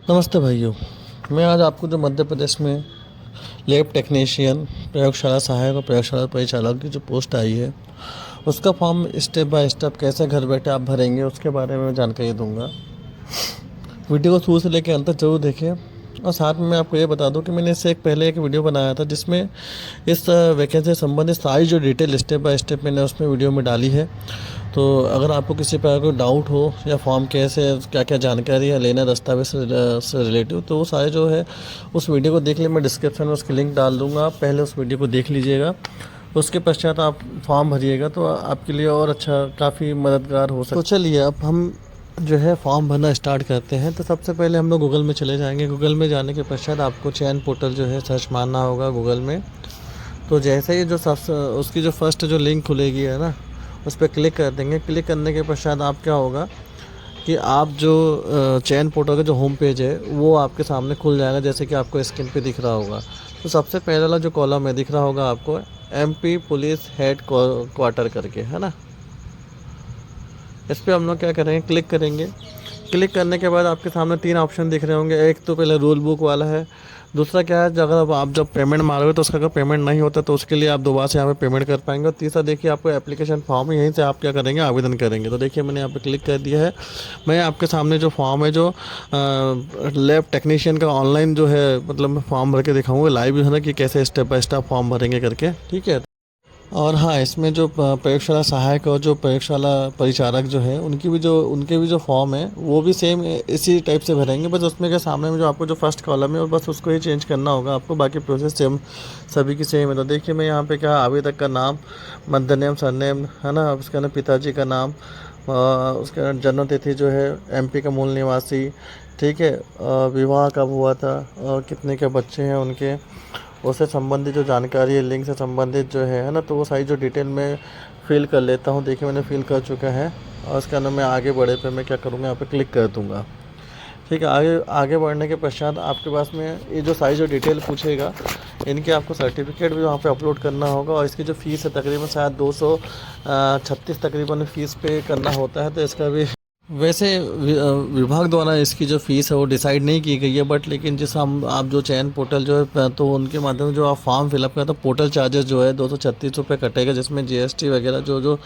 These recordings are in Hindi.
नमस्ते भाइयों। मैं आज आपको जो मध्य प्रदेश में लैब टेक्नीशियन, प्रयोगशाला सहायक और प्रयोगशाला परिचालक की जो पोस्ट आई है, उसका फॉर्म स्टेप बाय स्टेप कैसे घर बैठे आप भरेंगे उसके बारे में जानकारी दूंगा। वीडियो को शुरू से लेकर अंत तक जरूर देखें। और साथ में मैं आपको ये बता दूं कि मैंने इससे पहले एक वीडियो बनाया था जिसमें इस वैकेंसी से संबंधित सारी जो डिटेल स्टेप बाय स्टेप मैंने उसमें वीडियो में डाली है। तो अगर आपको किसी प्रकार कोई डाउट हो या फॉर्म कैसे क्या क्या जानकारी है लेना दस्तावेज से रिलेटिव, तो वो सारे जो है उस वीडियो को देख लिए। मैं डिस्क्रिप्शन में उसकी लिंक डाल दूँगा, आप पहले उस वीडियो को देख लीजिएगा। उसके पश्चात आप फॉर्म भरिएगा तो आपके लिए और अच्छा काफ़ी मददगार हो सकता है। तो चलिए अब हम जो है फॉर्म भरना स्टार्ट करते हैं। तो सबसे पहले हम लोग गूगल में चले जाएंगे। गूगल में जाने के पश्चात आपको चयन पोर्टल जो है सर्च मारना होगा गूगल में। तो जैसे ही जो सबसे उसकी जो फर्स्ट जो लिंक खुलेगी है ना, उस पर क्लिक कर देंगे। क्लिक करने के पश्चात आप क्या होगा कि आप जो चयन पोर्टल का जो होम पेज है वो आपके सामने खुल जाएगा, जैसे कि आपको स्क्रीन पे दिख रहा होगा। तो सबसे पहले वाला जो कॉलम है दिख रहा होगा आपको, MP पुलिस हेड क्वार्टर करके, है ना। इस पर हम लोग क्या करेंगे, क्लिक करेंगे। क्लिक करने के बाद आपके सामने 3 ऑप्शन दिख रहे होंगे। एक तो पहले रूल बुक वाला है। दूसरा क्या है, अगर आप जब पेमेंट मारोगे तो उसका अगर पेमेंट नहीं होता तो उसके लिए आप दोबारा से यहाँ पे पेमेंट कर पाएंगे। और तीसरा देखिए आपको एप्लीकेशन फॉर्म है, यहीं से आप क्या करेंगे, आवेदन करेंगे। तो देखिए मैंने यहाँ पे क्लिक कर दिया है। मैं आपके सामने जो फॉर्म है जो लैब टेक्नीशियन का ऑनलाइन जो है मतलब फॉर्म भर के दिखाऊँगा लाइव, है ना, कि कैसे स्टेप बाय स्टेप फॉर्म भरेंगे करके, ठीक है। और हाँ, इसमें जो प्रयोगशाला सहायक और जो प्रयोगशाला परिचारक जो है उनके भी जो फॉर्म है वो भी सेम इसी टाइप से भरेंगे। बस उसमें के सामने में जो आपको जो फर्स्ट कॉलम है और बस उसको ही चेंज करना होगा आपको, बाकी प्रोसेस सेम सभी की सेम है। तो देखिए मैं यहाँ पे क्या, आवेदक का नाम, मध्य नेम, सरनेम, है ना, उसके अंदर पिताजी का नाम, उसके अंदर जन्म तिथि जो है, MP का मूल निवासी, ठीक है, विवाह कब हुआ था और कितने के बच्चे हैं उनके, उससे संबंधित जो जानकारी है, लिंक से संबंधित जो है ना, तो वो सारी जो डिटेल में फिल कर लेता हूँ। देखिए मैंने फिल कर चुका है। और उसके अंदर मैं आगे बढ़े पे मैं क्या करूँगा, यहाँ पे क्लिक कर दूँगा, ठीक है। आगे आगे बढ़ने के पश्चात आपके पास में ये जो सारी जो डिटेल पूछेगा, इनके आपको सर्टिफिकेट भी वहाँ पे अपलोड करना होगा। और इसकी जो फ़ीस है तकरीबन शायद 236 तकरीबन फ़ीस पे करना होता है। तो इसका भी वैसे विभाग द्वारा इसकी जो फ़ीस है वो डिसाइड नहीं की गई है, बट लेकिन जिस हम आप जो चयन पोर्टल जो है तो उनके माध्यम से जो आप फॉर्म फिलअप करें तो पोर्टल चार्जेस जो है 236 रुपये कटेगा, जिसमें GST वगैरह जो जो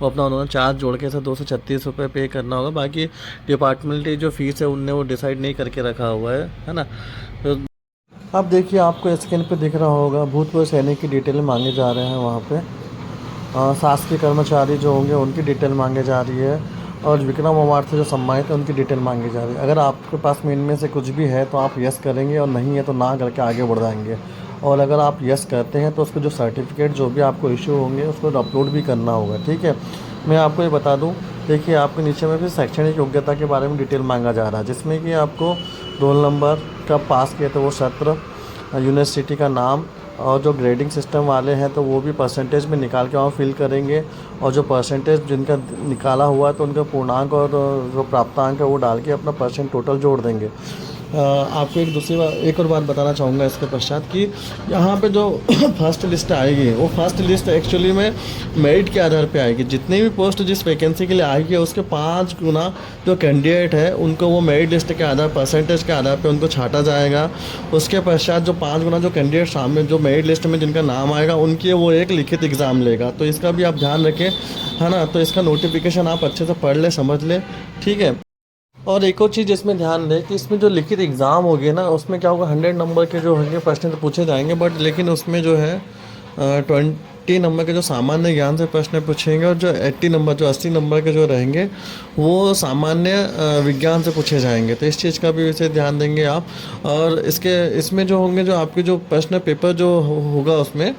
वो अपना उन्होंने चार्ज जोड़ के 236 रुपये पे करना होगा। बाकी डिपार्टमेंटली जो फ़ीस है उनने वो डिसाइड नहीं करके रखा हुआ है ना। तो अब देखिए आपको स्क्रीन पे दिख रहा होगा भूतपूर्व सैनिक की डिटेल मांगे जा रहे हैं वहाँ पे। शासकीय कर्मचारी जो होंगे उनकी डिटेल मांगे जा रही है। और विक्रम अवार्ड से जो सम्मानित है उनकी डिटेल मांगी जा रही है। अगर आपके पास में इनमें से कुछ भी है तो आप यस करेंगे, और नहीं है तो ना करके आगे बढ़ जाएंगे। और अगर आप यस करते हैं तो उसको जो सर्टिफिकेट जो भी आपको इशू होंगे उसको अपलोड भी करना होगा, ठीक है। मैं आपको ये बता दूं, देखिए आपके नीचे में फिर शैक्षणिक योग्यता के बारे में डिटेल मांगा जा रहा है, जिसमें कि आपको रोल नंबर, कब पास किए थे वो सत्र, यूनिवर्सिटी का नाम, और जो ग्रेडिंग सिस्टम वाले हैं तो वो भी परसेंटेज में निकाल के वहाँ फिल करेंगे। और जो परसेंटेज जिनका निकाला हुआ है तो उनका पूर्णांक और जो प्राप्तांक है वो डाल के अपना परसेंट टोटल जोड़ देंगे। आपको एक और बात बताना चाहूँगा इसके पश्चात कि यहाँ पे जो फर्स्ट लिस्ट आएगी वो फर्स्ट लिस्ट एक्चुअली में मेरिट के आधार पे आएगी। जितनी भी पोस्ट जिस वैकेंसी के लिए आएगी उसके 5 गुना जो कैंडिडेट है उनको वो मेरिट लिस्ट के आधार परसेंटेज के आधार पे उनको छांटा जाएगा। उसके पश्चात जो 5 गुना जो कैंडिडेट सामने जो मेरिट लिस्ट में जिनका नाम आएगा उनकी वो एक लिखित एग्ज़ाम लेगा। तो इसका भी आप ध्यान रखें, है ना। तो इसका नोटिफिकेशन आप अच्छे से पढ़ लें, समझ लें, ठीक है। और एक और चीज़ इसमें ध्यान दें कि इसमें जो लिखित एग्ज़ाम होगी ना उसमें क्या होगा, 100 नंबर के जो होंगे प्रश्न तो पूछे जाएंगे, बट लेकिन उसमें जो है 20 नंबर के जो सामान्य ज्ञान से प्रश्न पूछेंगे, और जो 80 नंबर के जो रहेंगे वो सामान्य विज्ञान से पूछे जाएंगे। तो इस चीज़ का भी वैसे ध्यान देंगे आप। और इसमें जो होंगे जो आपके जो प्रश्न पेपर जो होगा उसमें,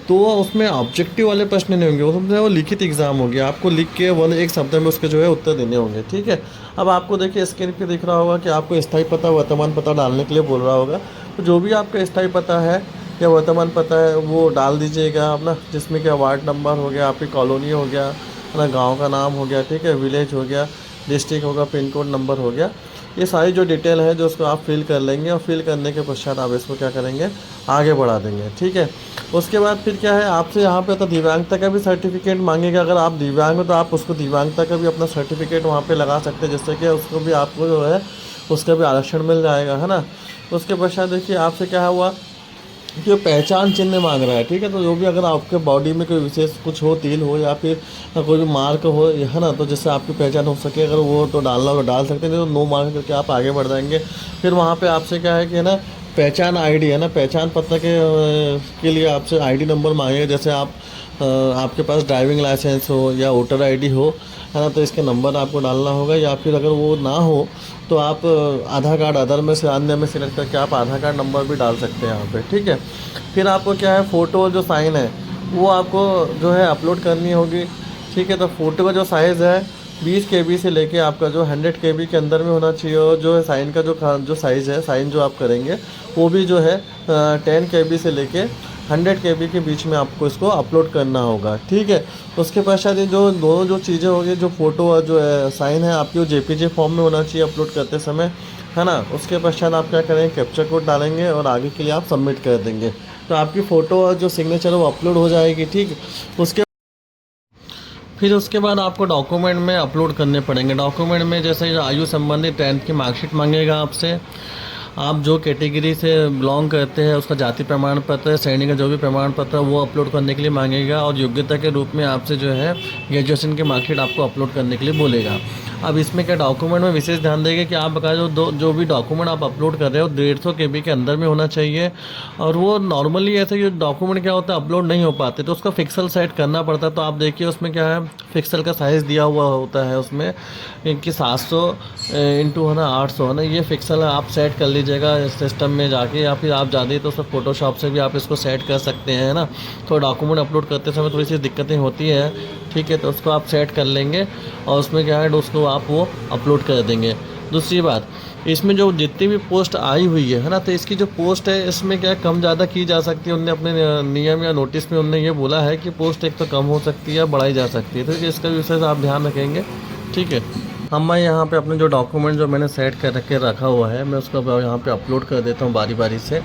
तो उसमें ऑब्जेक्टिव वाले प्रश्न नहीं होंगे, उसमें वो लिखित एग्ज़ाम होगी। आपको लिख के एक शब्द में उसके जो है उत्तर देने होंगे, ठीक है। अब आपको देखिए स्क्रीन पे दिख रहा होगा कि आपको स्थायी पता वर्तमान पता डालने के लिए बोल रहा होगा। तो जो भी आपका स्थायी पता है या वर्तमान पता है वो डाल दीजिएगा अपना, जिसमें क्या वार्ड नंबर हो गया, आपकी कॉलोनी हो गया, है ना, गाँव का नाम हो गया, ठीक है, विलेज हो गया, डिस्ट्रिक्ट होगा, पिन कोड नंबर हो गया। ये सारी जो डिटेल है जो उसको आप फिल कर लेंगे। और फिल करने के पश्चात आप इसको क्या करेंगे, आगे बढ़ा देंगे, ठीक है। उसके बाद फिर क्या है, आपसे यहाँ पे तो दिव्यांगता का भी सर्टिफिकेट मांगेगा। अगर आप दिव्यांग हो तो आप उसको दिव्यांगता का भी अपना सर्टिफिकेट वहाँ पे लगा सकते हैं, जिससे कि उसको भी आपको जो है उसका भी आरक्षण मिल जाएगा, है ना। उसके पश्चात देखिए आपसे क्या हुआ जो पहचान चिन्ह मांग रहा है, ठीक है। तो जो भी अगर आपके बॉडी में कोई विशेष कुछ हो, तिल हो या फिर कोई भी मार्क हो, है ना, तो जिससे आपकी पहचान हो सके, अगर वो तो डालना हो तो डाल सकते हैं, नहीं तो नो मार्क करके आप आगे बढ़ जाएंगे। फिर वहाँ पे आपसे क्या है कि है ना पहचान आईडी, है ना, पहचान पत्र के लिए आपसे आईडी नंबर मांगेगा। जैसे आपके पास ड्राइविंग लाइसेंस हो या वोटर आईडी हो, है ना, तो इसके नंबर आपको डालना होगा। या फिर अगर वो ना हो तो आप आधार कार्ड अदर में से अन्य में सिलेक्ट करके आप आधार कार्ड नंबर भी डाल सकते हैं यहाँ पे, ठीक है। फिर आपको क्या है फ़ोटो जो साइन है वो आपको जो है अपलोड करनी होगी, ठीक है। तो फ़ोटो का जो साइज़ है 20 KB से लेके आपका जो 100 KB के अंदर में होना चाहिए। और जो है साइन का जो साइज़ है, साइन जो आप करेंगे वो भी जो है 10 KB से लेके 100 KB के बीच में आपको इसको अपलोड करना होगा, ठीक है। उसके पश्चात ये जो दोनों जो चीज़ें होगी, जो फ़ोटो और जो है साइन है आपकी वो JPG फॉर्म में होना चाहिए अपलोड करते समय, है ना। उसके पश्चात आप क्या करेंगे, कैप्चर कोड डालेंगे और आगे के लिए आप सबमिट कर देंगे, तो आपकी फ़ोटो और जो सिग्नेचर है वो अपलोड हो जाएगी, ठीक। फिर उसके बाद आपको डॉक्यूमेंट में अपलोड करने पड़ेंगे। डॉक्यूमेंट में जैसे आयु संबंधी 10th की मार्कशीट मांगेगा आपसे, आप जो कैटेगरी से बिलोंग करते हैं उसका जाति प्रमाण पत्र, श्रेणी का जो भी प्रमाण पत्र वो अपलोड करने के लिए मांगेगा। और योग्यता के रूप में आपसे जो है ग्रेजुएशन की मार्कशीट आपको अपलोड करने के लिए बोलेगा। अब इसमें क्या डॉक्यूमेंट में विशेष ध्यान देंगे कि आपका जो भी डॉक्यूमेंट आप अपलोड कर रहे हो 150 KB के अंदर में होना चाहिए। और वो नॉर्मली ऐसे ये डॉक्यूमेंट क्या होता है अपलोड नहीं हो पाते, तो उसका पिक्सल सेट करना पड़ता है। तो आप देखिए उसमें क्या है पिक्सल का साइज़ दिया हुआ होता है उसमें कि 700 इंटू है ना 800, है ना, ये पिक्सल आप सेट कर लीजिएगा सिस्टम में जाके। या फिर आप ज़्यादा तो सब फोटोशॉप से भी आप इसको सेट कर सकते हैं, है ना। तो डॉक्यूमेंट अपलोड करते समय थोड़ी सी दिक्कतें होती हैं, ठीक है। तो उसको आप सेट कर लेंगे और उसमें क्या है उसको आप वो अपलोड कर देंगे। दूसरी बात, इसमें जो जितनी भी पोस्ट आई हुई है ना, तो इसकी जो पोस्ट है इसमें क्या कम ज़्यादा की जा सकती है। उनने अपने नियम या नोटिस में उनने ये बोला है कि पोस्ट एक तो कम हो सकती है, बढ़ाई जा सकती है, तो इसका भी विशेष आप ध्यान रखेंगे, ठीक है। हम मैं यहाँ पे अपने जो डॉक्यूमेंट जो मैंने सेट कर के रखा हुआ है मैं उसको यहाँ पे अपलोड कर देता हूँ बारी बारी से,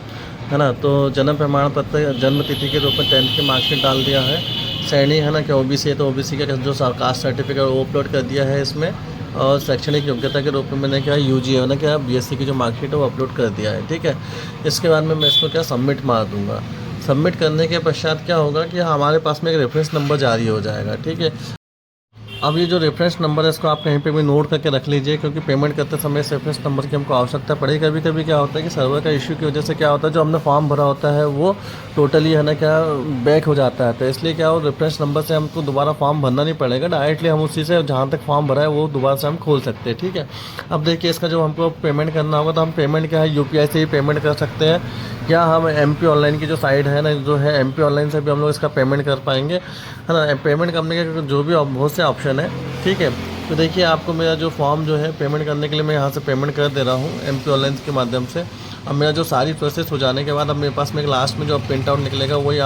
है ना। तो जन्म प्रमाण पत्र, जन्म तिथि के रूप में 10th की मार्कशीट डाल दिया है। श्रेणी है ना कि OBC है तो OBC का जो कास्ट सर्टिफिकेट वो अपलोड कर दिया है इसमें। और शैक्षणिक योग्यता के रूप में मैंने क्या UG है ना क्या BSc की जो मार्कशीट है वो अपलोड कर दिया है, ठीक है। इसके बाद में मैं इसको क्या सबमिट मार दूँगा। सबमिट करने के पश्चात क्या होगा कि हमारे पास में एक रेफरेंस नंबर जारी हो जाएगा, ठीक है। अब ये जो रेफरेंस नंबर है इसको आप कहीं पे भी नोट करके रख लीजिए, क्योंकि पेमेंट करते समय इस रेफरेंस नंबर की हमको आवश्यकता पड़ेगी। कभी कभी क्या होता है कि सर्वर का इशू की वजह से क्या होता है जो हमने फॉर्म भरा होता है वो टोटली है ना क्या बैक हो जाता है। तो इसलिए क्या हो रेफरेंस नंबर से हमको दोबारा फॉर्म भरना नहीं पड़ेगा, डायरेक्टली हम उसी से जहाँ तक फॉर्म भरा है वो दोबारा से हम खोल सकते हैं, ठीक है। अब देखिए इसका जो हमको पेमेंट करना होगा तो हम पेमेंट क्या है UPI से ही पेमेंट कर सकते हैं, या हम MP ऑनलाइन की जो साइट है ना जो है MP ऑनलाइन से भी हम लोग इसका पेमेंट कर पाएंगे, है ना। पेमेंट करने के जो भी बहुत से ऑप्शन है, ठीक है। तो देखिए आपको मेरा जो फॉर्म जो है पेमेंट करने के लिए मैं यहाँ से पेमेंट कर दे रहा हूँ MP ऑनलाइन के माध्यम से। अब मेरा जो सारी प्रोसेस हो जाने के बाद अब मेरे पास में लास्ट में जो प्रिंट आउट निकलेगा वही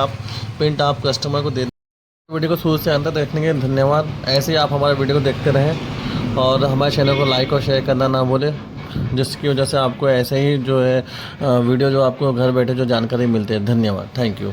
प्रिंट आप कस्टमर को दे। वीडियो को शुरू से अंत तक देखने के लिए धन्यवाद। ऐसे ही आप हमारे वीडियो को देखते रहें और हमारे चैनल को लाइक और शेयर करना ना भूलें, जिसकी वजह से आपको ऐसे ही जो है वीडियो जो आपको घर बैठे जो जानकारी मिलती है। धन्यवाद, थैंक यू।